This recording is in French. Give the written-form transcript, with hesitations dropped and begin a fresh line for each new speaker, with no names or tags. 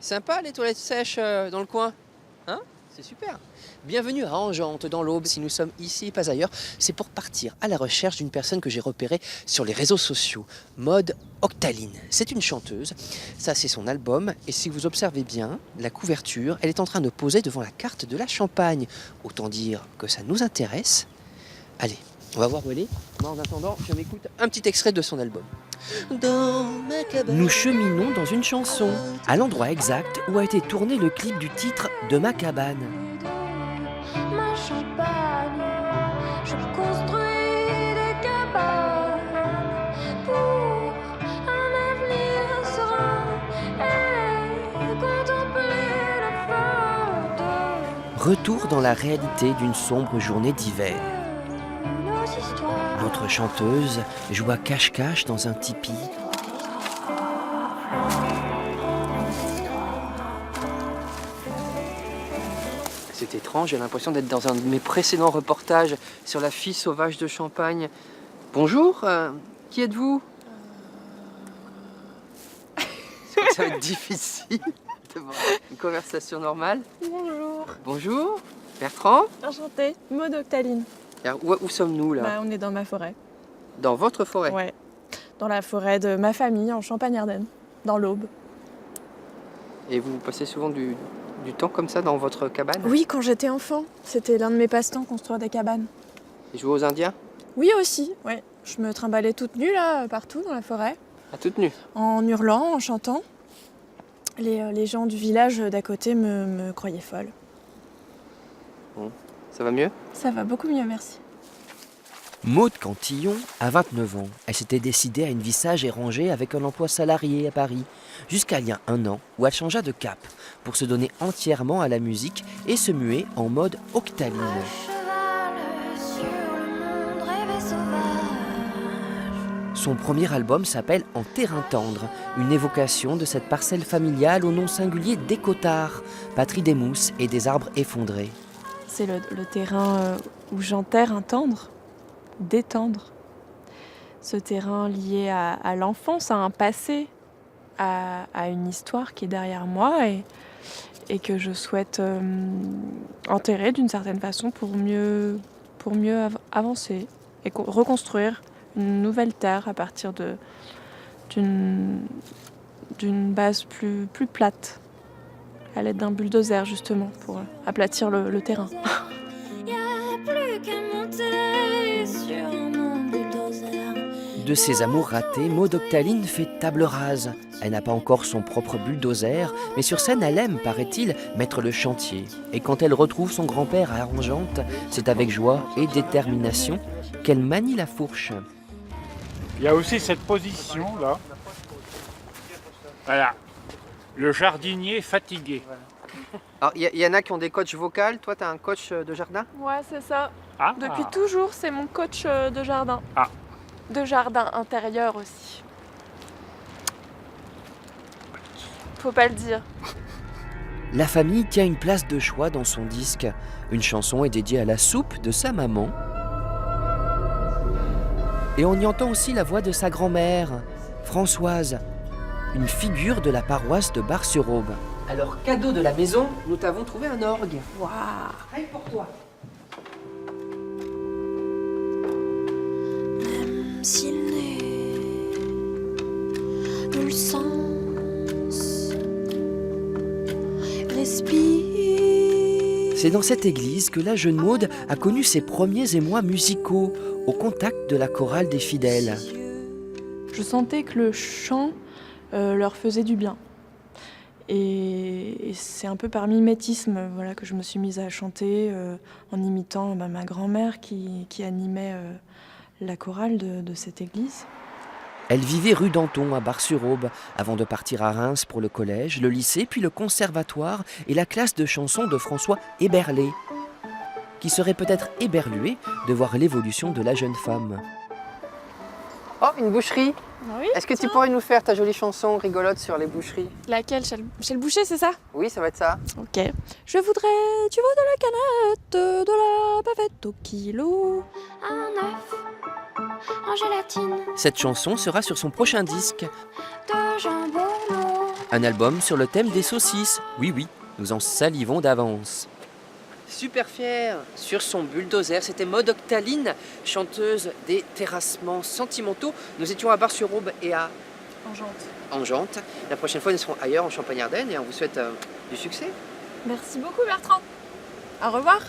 Sympa les toilettes sèches dans le coin, hein? C'est super. Bienvenue à Angente dans l'Aube. Si nous sommes ici et pas ailleurs, c'est pour partir à la recherche d'une personne que j'ai repérée sur les réseaux sociaux. Maud Octaline. C'est une chanteuse. Ça, c'est son album. Et si vous observez bien la couverture, elle est en train de poser devant la carte de la Champagne. Autant dire que ça nous intéresse. Allez, on va voir où elle est. Moi, en attendant, je m'écoute un petit extrait de son album. Nous cheminons dans une chanson, à l'endroit exact où a été tourné le clip du titre de Ma cabane.
Ma Champagne, je construis des cabanes pour un avenir serein et contempler la fin de
Retour dans la réalité d'une sombre journée d'hiver.
nos histoires.
Notre chanteuse joue à cache-cache dans un tipi. C'est étrange, j'ai l'impression d'être dans un de mes précédents reportages sur la fille sauvage de Champagne. Bonjour, qui êtes-vous? Ça va être difficile d'avoir une conversation normale.
Bonjour,
Bonjour, Bertrand.
enchantée, Maud Octaline.
Alors, où sommes-nous là?
On est dans ma forêt.
Dans votre forêt?
Ouais, dans la forêt de ma famille en Champagne-Ardenne, dans l'Aube.
Et vous passez souvent du temps comme ça dans votre cabane?
Oui, quand j'étais enfant, c'était l'un de mes passe-temps, construire des cabanes.
Et jouer aux Indiens?
Oui aussi, ouais. Je me trimballais toute nue là, partout dans la forêt,
À toute nue?
en hurlant, en chantant. Les gens du village d'à côté me croyaient folle.
Ça va mieux?
Ça va beaucoup mieux, merci.
Maud Cantillon a 29 ans. Elle s'était décidée à une vie sage et rangée avec un emploi salarié à Paris, jusqu'à il y a un an où elle changea de cap pour se donner entièrement à la musique et se muer en mode Octaline.
Cheval sur le monde rêvé sauvage.
Son premier album s'appelle En terrain tendre, une évocation de cette parcelle familiale au nom singulier d'Écotard, patrie des mousses et des arbres effondrés.
C'est le terrain où j'enterre un tendre, détendre. Ce terrain lié à l'enfance, à un passé, à une histoire qui est derrière moi et que je souhaite enterrer d'une certaine façon pour mieux avancer et reconstruire une nouvelle terre à partir d'une base plus plate, à l'aide d'un bulldozer justement pour aplatir le terrain.
Y a plus qu'à monter sur mon bulldozer.
De ses amours ratés, Maud Octaline fait table rase. Elle n'a pas encore son propre bulldozer, mais sur scène, elle aime, paraît-il, mettre le chantier. Et quand elle retrouve son grand-père à Angente, c'est avec joie et détermination qu'elle manie la fourche.
Il y a aussi cette position là. Voilà. Le jardinier fatigué.
Alors, il y en a qui ont des coachs vocales. Toi, tu as un coach de jardin?
Ouais, c'est ça.
Ah,
Depuis toujours, c'est mon coach de jardin.
Ah.
De jardin intérieur aussi. Faut pas le dire.
La famille tient une place de choix dans son disque. Une chanson est dédiée à la soupe de sa maman. Et on y entend aussi la voix de sa grand-mère, Françoise, une figure de la paroisse de Bar-sur-Aube. Alors, cadeau de la maison, nous t'avons trouvé un orgue.
Waouh.
Rien que pour toi.
Même s'il n'est nul sens, respire.
C'est dans cette église que la jeune Maud a connu ses premiers émois musicaux, au contact de la chorale des fidèles.
Je sentais que le chant leur faisait du bien. Et c'est un peu par mimétisme voilà, que je me suis mise à chanter en imitant ma grand-mère qui animait la chorale de cette église.
Elle vivait rue Danton à Bar-sur-Aube, avant de partir à Reims pour le collège, le lycée, puis le conservatoire et la classe de chansons de François Héberlé, qui serait peut-être éberlué de voir l'évolution de la jeune femme. Oh, une boucherie!
Oui.
Est-ce que tu pourrais nous faire ta jolie chanson rigolote sur les boucheries?
Laquelle? Chez le boucher, c'est ça?
Oui, ça va être ça.
Ok. Je voudrais du veau, de la canette, de la bavette au kilo.
Un œuf en gélatine
Cette chanson sera sur son prochain disque.
de jambon noir.
Un album sur le thème des saucisses. Oui, oui, nous en salivons d'avance. Super fier sur son bulldozer, c'était Maud Octaline, chanteuse des terrassements sentimentaux. Nous étions à Bar-sur-Aube et à Angente. La prochaine fois, nous serons ailleurs en Champagne-Ardenne et on vous souhaite du succès.
Merci beaucoup Bertrand. Au revoir.